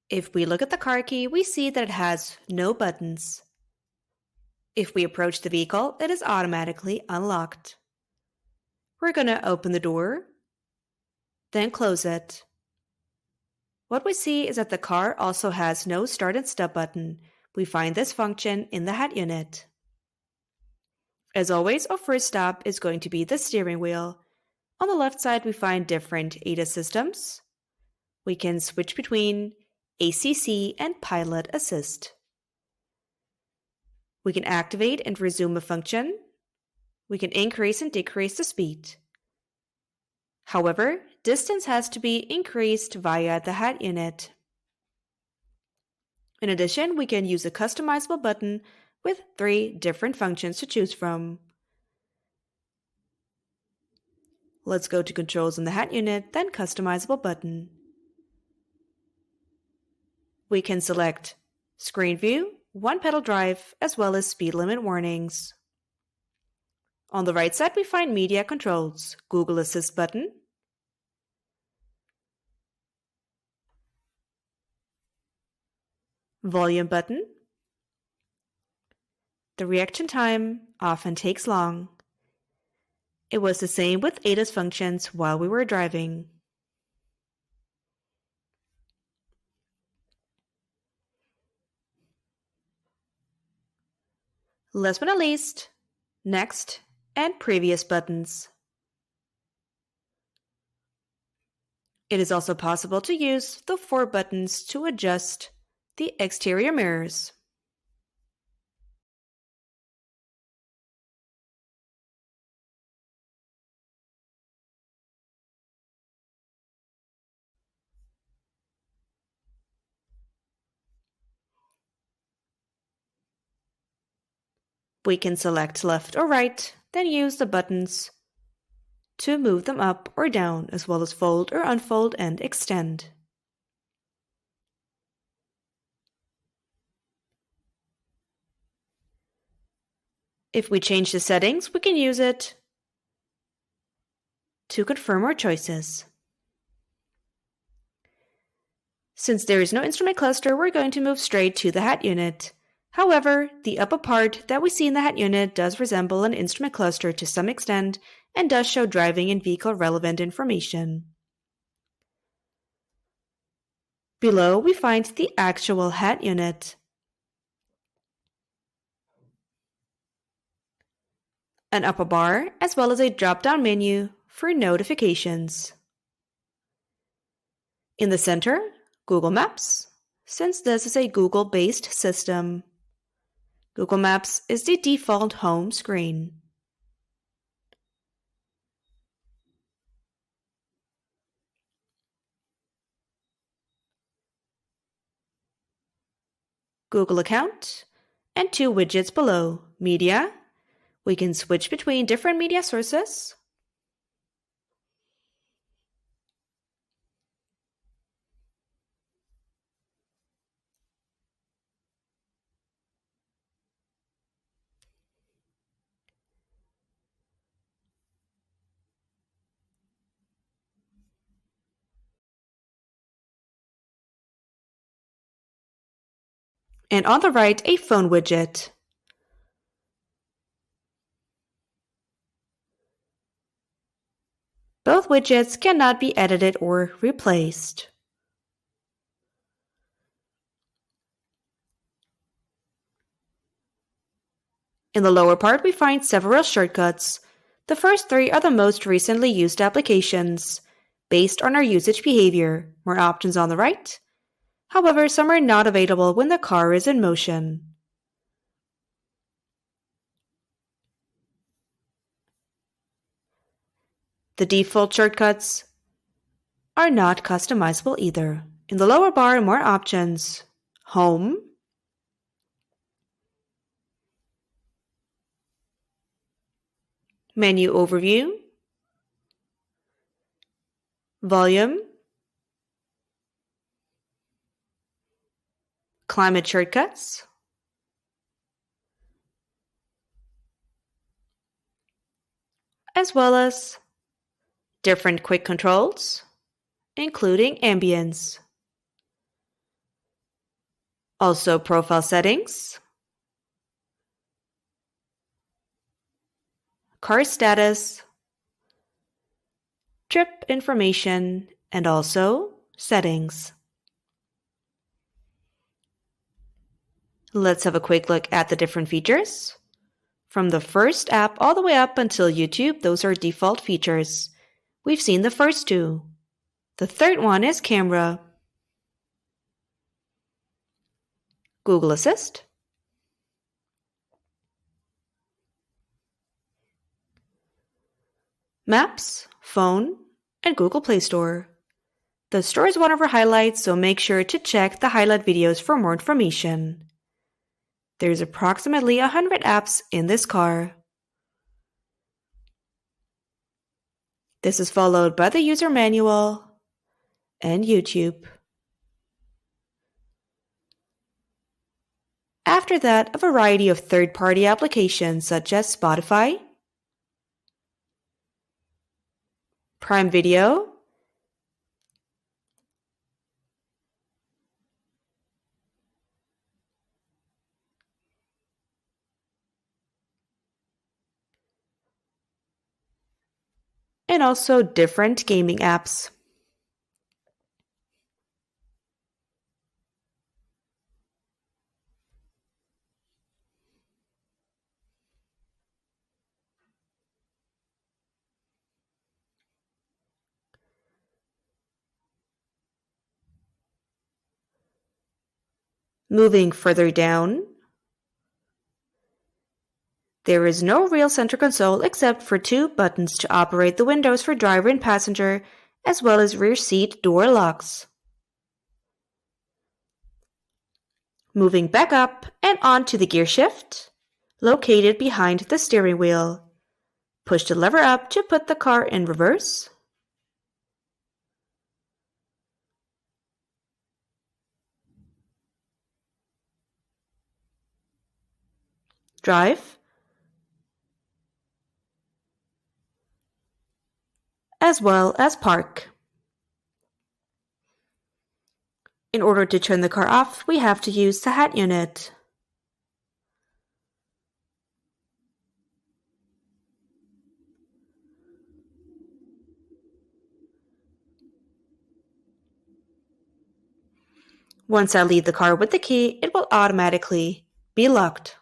If we look at the car key, we see that it has no buttons. If we approach the vehicle, it is automatically unlocked. We're going to open the door, then close it. What we see is that the car also has no start and stop button. We find this function in the head unit. As always, our first stop is going to be the steering wheel. On the left side, we find different ADAS systems. We can switch between ACC and Pilot Assist. We can activate and resume a function. We can increase and decrease the speed. However, distance has to be increased via the head unit. In addition, we can use a customizable button with 3 different functions to choose from. Let's go to Controls in the head unit, then Customizable button. We can select Screen View, One Pedal Drive, as well as speed limit warnings. On the right side, we find Media Controls, Google Assist button, Volume button. The reaction time often takes long. It was the same with ADAS functions while we were driving. Last but not least, Next and Previous buttons. It is also possible to use the 4 buttons to adjust the exterior mirrors. We can select left or right, then use the buttons to move them up or down, as well as fold or unfold and extend. If we change the settings, we can use it to confirm our choices. Since there is no instrument cluster, we're going to move straight to the head unit. However, the upper part that we see in the head unit does resemble an instrument cluster to some extent and does show driving and vehicle relevant information. Below, we find the actual head unit. An upper bar, as well as a drop-down menu for notifications. In the center, Google Maps, since this is a Google-based system. Google Maps is the default home screen. Google account, and 2 widgets below, Media. We can switch between different media sources. And on the right, a phone widget. Both widgets cannot be edited or replaced. In the lower part, we find several shortcuts. The first 3 are the most recently used applications, based on our usage behavior. More options on the right. However, some are not available when the car is in motion. The default shortcuts are not customizable either. In the lower bar, more options. Home, Menu Overview, Volume, Climate Shortcuts, as well as different quick controls, including ambience. Also profile settings, car status, trip information, and also settings. Let's have a quick look at the different features. From the first app all the way up until YouTube, those are default features. We've seen the first two. The third one is camera, Google Assist, Maps, Phone, and Google Play Store. The store is one of our highlights, so make sure to check the highlight videos for more information. There's approximately 100 apps in this car. This is followed by the user manual and YouTube. After that, a variety of third-party applications such as Spotify, Prime Video, and also different gaming apps. Moving further down, there is no real center console except for two buttons to operate the windows for driver and passenger, as well as rear seat door locks. Moving back up and onto the gear shift, located behind the steering wheel. Push the lever up to put the car in reverse. Drive, as well as park. In order to turn the car off, we have to use the hat unit. Once I leave the car with the key, it will automatically be locked.